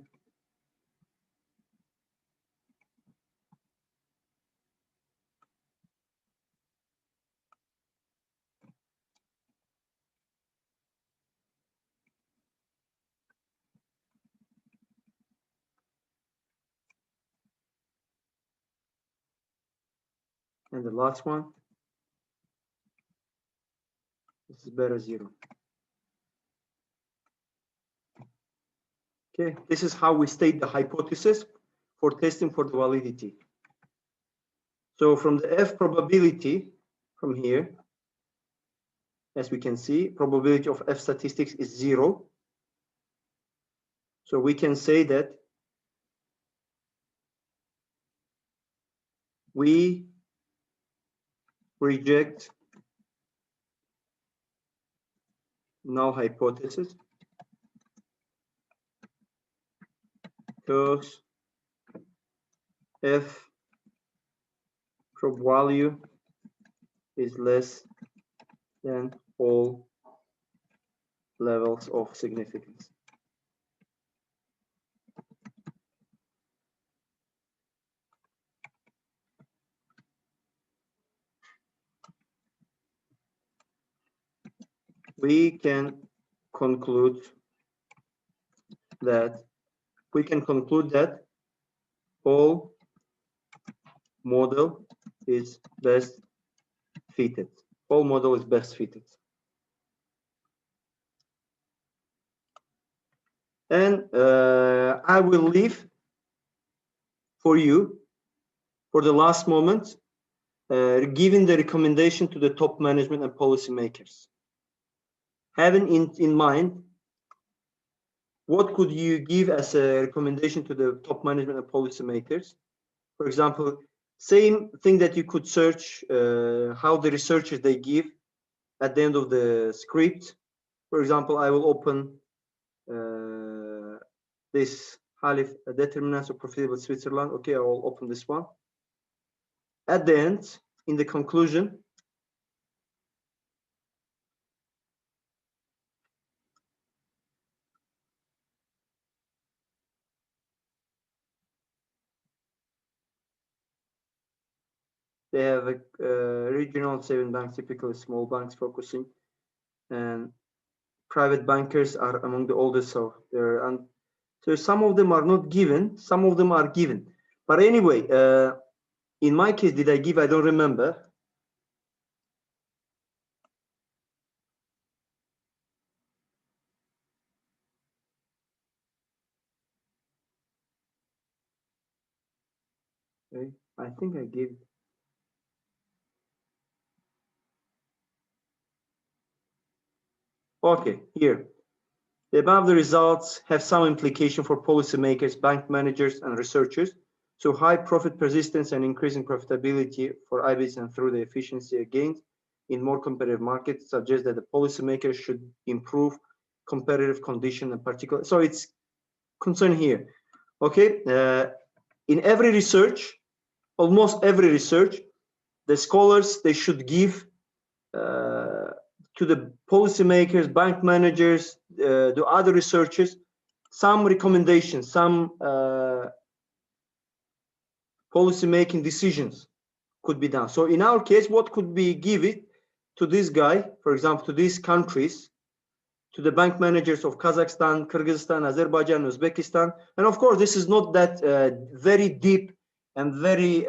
And the last one, this is beta 0. Okay, this is how we state the hypothesis for testing for the validity. So from the F probability, from here, as we can see, probability of F statistics is 0. So we can say that we reject null hypothesis because F prob value is less than all levels of significance. We can conclude that all model is best fitted. All model is best fitted. And I will leave for you for the last moment, giving the recommendation to the top management and policymakers. Having in mind, what could you give as a recommendation to the top management and policymakers? For example, same thing that you could search how the researchers they give at the end of the script. For example, I will open this Halif determinants of profitable Switzerland. Okay, I will open this one. At the end, in the conclusion, they have a regional saving banks, typically small banks focusing, and private bankers are among the oldest. So so some of them are not given, some of them are given. But anyway, in my case, did I give? I don't remember. Okay, I think I gave. Okay, here. The above the results have some implication for policymakers, bank managers, and researchers. So high profit persistence and increasing profitability for IBs and through the efficiency gains in more competitive markets suggests that the policymakers should improve competitive condition in particular. So it's concern here. Okay, in every research, almost every research, the scholars, they should give to the policymakers, bank managers, the other researchers, some recommendations, some policy-making decisions could be done. So in our case, what could be given to this guy, for example, to these countries, to the bank managers of Kazakhstan, Kyrgyzstan, Azerbaijan, Uzbekistan, and of course, this is not that very deep and very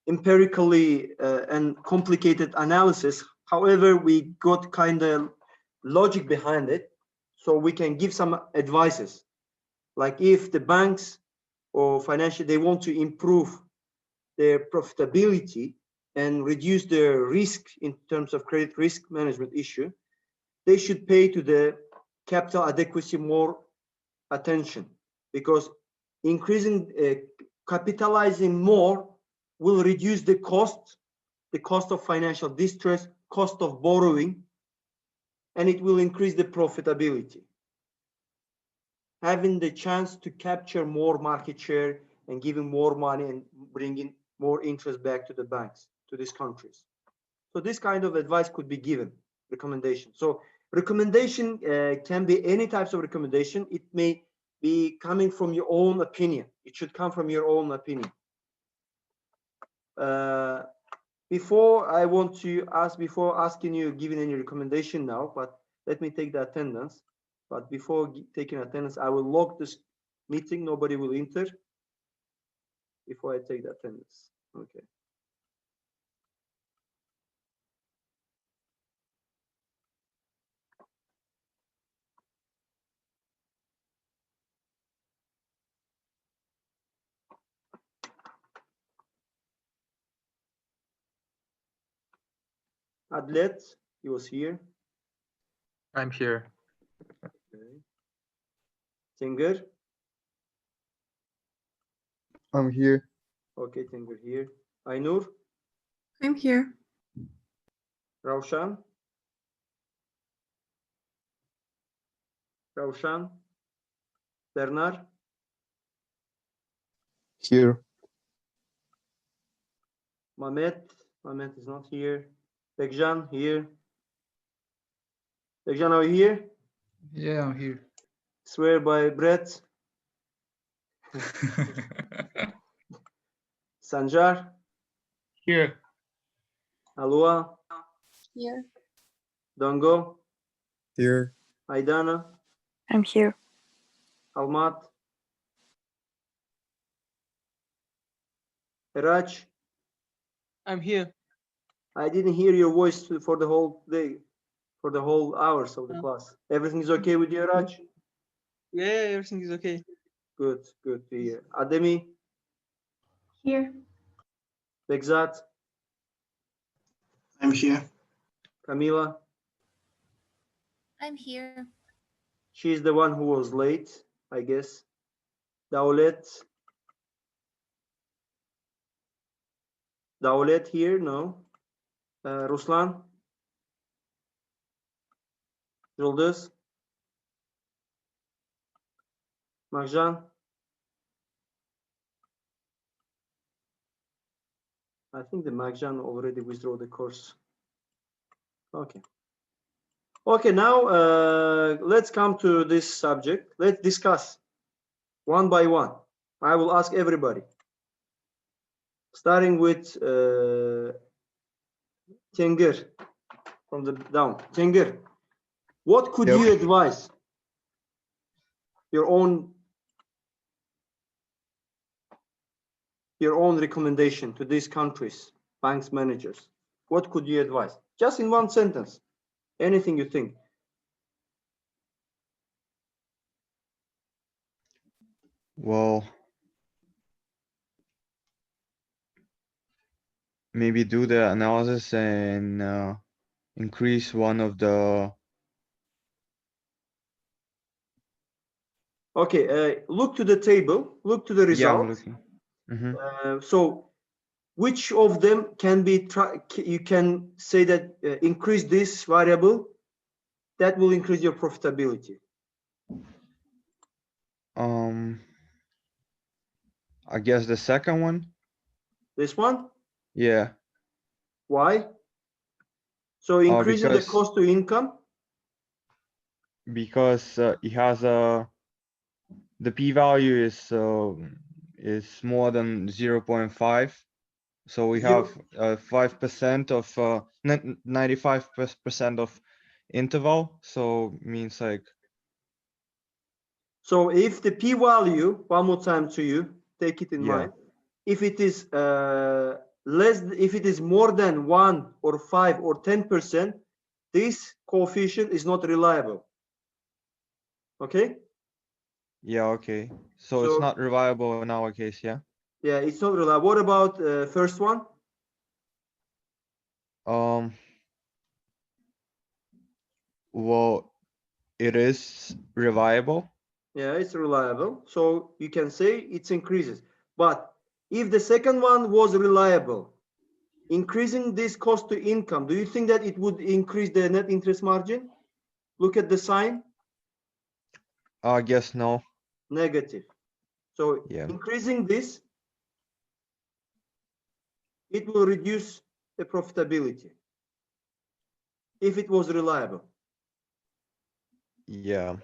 empirically and complicated analysis. However, we got kind of logic behind it, so we can give some advices. Like if the banks or financial, they want to improve their profitability and reduce their risk in terms of credit risk management issue, they should pay to the capital adequacy more attention, because increasing, capitalizing more will reduce the cost of financial distress, cost of borrowing, and it will increase the profitability. Having the chance to capture more market share and giving more money and bringing more interest back to the banks, to these countries. So this kind of advice could be given, recommendation. So recommendation can be any types of recommendation. It may be coming from your own opinion. It should come from your own opinion. Before I want to ask, before asking you, giving any recommendation now, but let me take the attendance. But before taking attendance, I will log this meeting. Nobody will enter before I take the attendance. Okay. Adlet, he was here. I'm here. Okay. Tinger, I'm here. okay, Tinger here. Aynur, I'm here. Ravshan. Ravshan. Bernard, Here. Mamet is not here. Bekjan here. Bekjan, are you here? Yeah, I'm here. Swear by Brett. Sanjar, Here. Alua, Here. Dongo, Here. Aidana, I'm here. Almat, Raj. I'm here. I didn't hear your voice for the whole day, for the whole hours of the class. Everything is okay with you, Raj? Yeah, everything is okay. Good, good to hear. Ademi, Here. Begzat, I'm here. Camila. I'm here. She's the one who was late, I guess. Daulet. Daulet here, no. Ruslan. Yıldız. Marjan. I think the Marjan already withdrew the course. Okay. Okay, now let's come to this subject. Let's discuss one by one. I will ask everybody. Starting with Tengir from the down. Tengir, what could Yep. you advise your own recommendation to these countries, banks managers? What could you advise? Just in one sentence, anything you think. Well, maybe do the analysis and increase one of the. Okay, look to the table, look to the Yeah, I'm results. looking. Mhm. So which of them can be, you can say that increase this variable, that will increase your profitability. I guess the second one. This one, Yeah. why? So increasing the because cost to income. it has the p-value is more than 0.5, so we Zero- have 5% of 95% of interval, so means like So if the p-value, one more time to you, take it in Yeah. mind. If it is if it is more than 1 or 5 or 10%, this coefficient is not reliable. Okay? yeah, okay, so it's So not reliable in our case. Yeah. yeah, it's not reliable. What about first one? Well, it is reliable. Yeah, it's reliable. So you can say it increases. But if the second one was reliable, increasing this cost to income, do you think that it would increase the net interest margin? Look at the sign, I guess no. negative. So Yeah. increasing this, it will reduce the profitability if it was reliable. Yeah,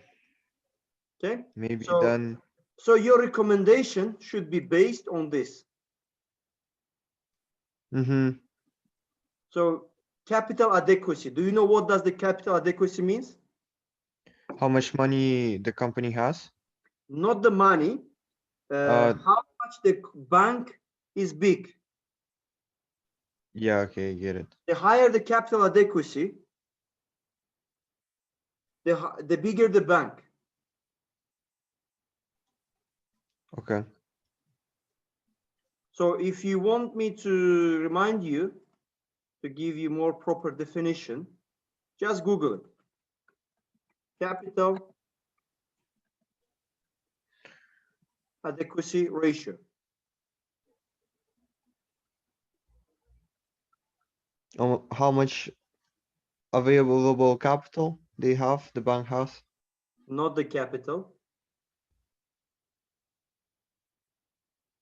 Okay. maybe So, then. so your recommendation should be based on this. Mm-hmm. So capital adequacy. Do you know what does the capital adequacy means? How much money the company has? Not the money. How much the bank is big. Yeah, okay, get it. The higher the capital adequacy, the bigger the bank. Okay. So if you want me to remind you, to give you more proper definition, just Google it. Capital adequacy ratio. How much available capital they have, the bank has? Not the capital.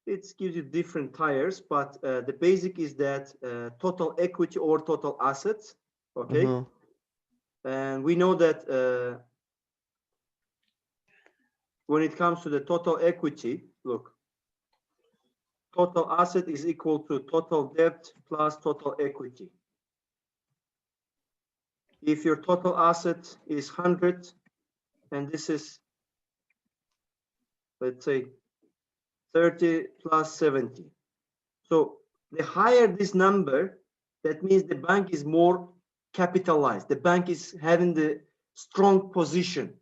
It gives you different tiers, but the basic is that total equity or total assets. Okay. Mhm. And we know that when it comes to the total equity, look, total asset is equal to total debt plus total equity. If your total asset is 100 and this is, let's say, 30 plus 70. So the higher this number, that means the bank is more capitalized. The bank is having the strong position.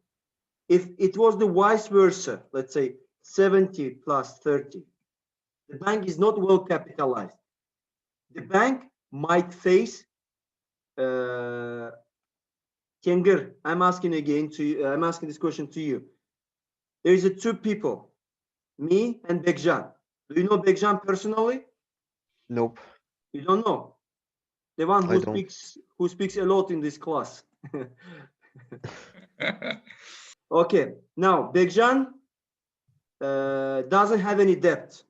If it was the vice versa, let's say 70 plus 30, the bank is not well capitalized. The bank might face, Kenger, I'm asking again to you, I'm asking this question to you. There is two people, me and Bekjan. Do you know Bekjan personally? Nope. You don't know. The one I who don't. speaks a lot in this class. Okay, now Bekjan doesn't have any debt.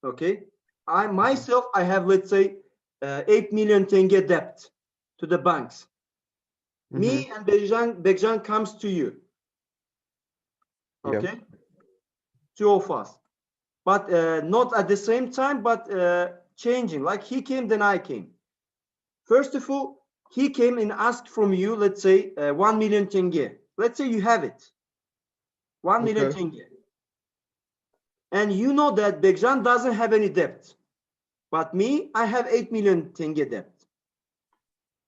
Okay, I myself, I have, let's say, 8 million tenge debt to the banks. Me and Bekjan comes to you. Okay, two of us, but not at the same time, but changing. Like he came, then I came. First of all, he came and asked from you, let's say, 1 million tenge. Let's say you have it, 1 million Okay. tenge. And you know that Bekjan doesn't have any debt. But me, I have 8 million tenge debt.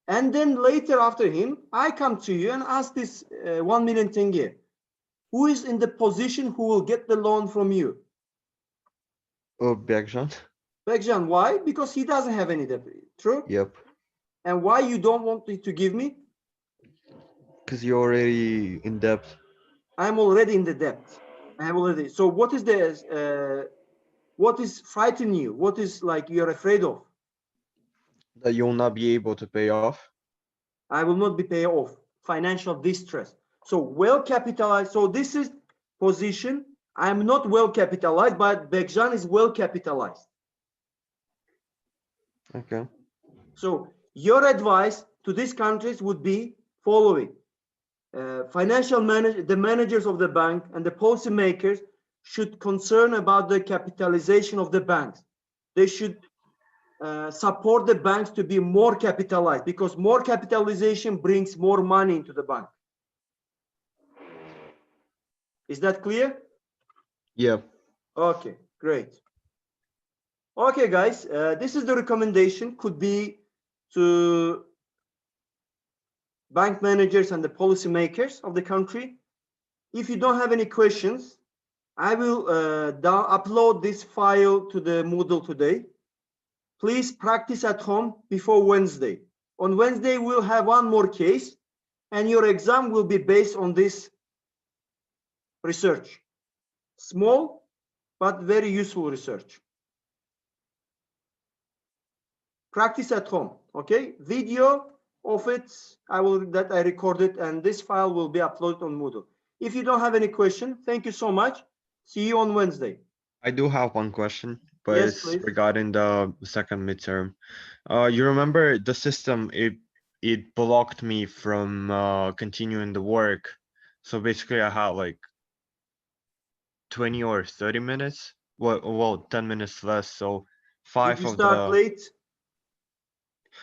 And then later after him, I come to you and ask this 1 million tenge. Who is in the position who will get the loan from you? Oh, Bergjan. Bekjan, why? Because he doesn't have any debt. True? Yep. And why you don't want to give me? Because you're already in debt. I'm already in the debt. I have already. So what is the what is frightening you? What is like you're afraid of? That you'll not be able to pay off. I will not be paid off. Financial distress. So well capitalized. So this is position. I'm not well capitalized, but Bekjan is well capitalized. Okay. So your advice to these countries would be following. The managers of the bank and the policymakers should concern about the capitalization of the banks. They should support the banks to be more capitalized, because more capitalization brings more money into the bank. Is that clear? Yeah. Okay, great. Okay, guys, this is the recommendation, could be to bank managers and the policymakers of the country. If you don't have any questions, I will upload this file to the Moodle today. Please practice at home before Wednesday. On Wednesday, we'll have one more case, and your exam will be based on this research. Small, but very useful research. Practice at home, okay? Video of it, I recorded, and this file will be uploaded on Moodle. If you don't have any question, thank you so much. See you on Wednesday. I do have one question, but Yes, it's please. regarding the second midterm. You remember the system, it blocked me from continuing the work. So basically I had like 20 or 30 minutes. Well, 10 minutes less. So Did 5 you of start the late?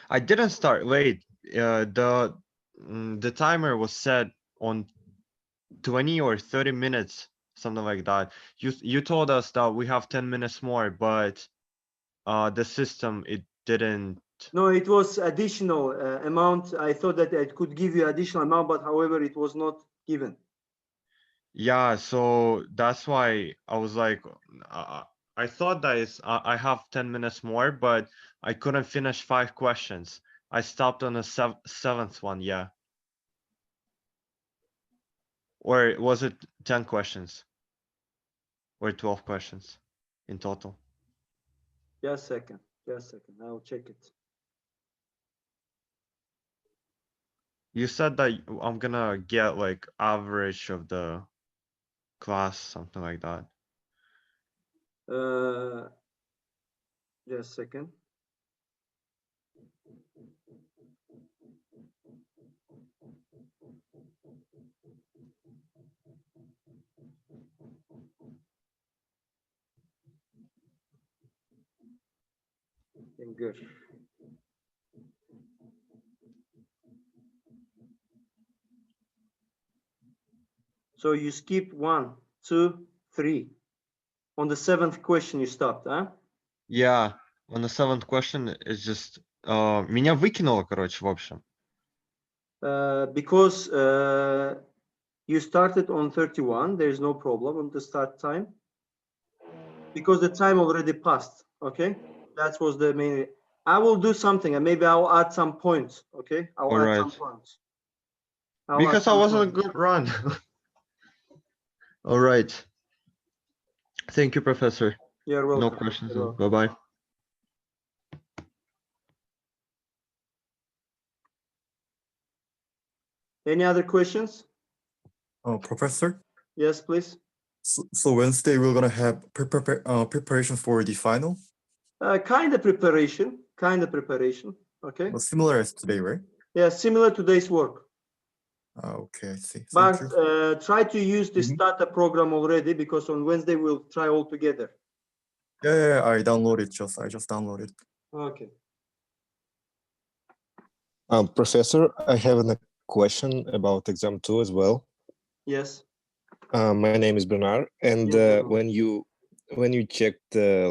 I didn't start late. The timer was set on 20 or 30 minutes, something like that. You told us that we have 10 minutes more, but the system, it didn't. No, it was additional amount. I thought that it could give you additional amount, but however, it was not given. Yeah, so that's why I was like, I thought that I have 10 minutes more, but I couldn't finish 5 questions. I stopped on the seventh one, yeah. Or was it 10 questions? Or 12 questions in total? Just a second. Just a second. I'll check it. You said that I'm gonna get like average of the class, something like that. Just a second. Good. So you skipped 1, 2, 3. On the 7th question you stopped, huh? Yeah, on the 7th question it's just меня выкинуло, короче, в общем. Because you started on 31, there's no problem on the start time. Because the time already passed, okay? That was the main. I will do something and maybe I'll add some points, okay? I'll add some Alright. points. Because I wasn't a good run. All right. Thank you, Professor. You're welcome. No questions. You're welcome. Bye-bye. Any other questions? Professor, Yes, please. so Wednesday we're gonna have preparation for the final. Kind of preparation, okay? Well, similar as today, right? Yeah, similar to today's work. Okay, I see. But Thank you. try to use this data program already because on Wednesday we'll try all together. Yeah, I downloaded I just downloaded. Okay. Professor, I have a question about exam 2 as well. Yes. My name is Bernard, and Yes, Bernard. when you check the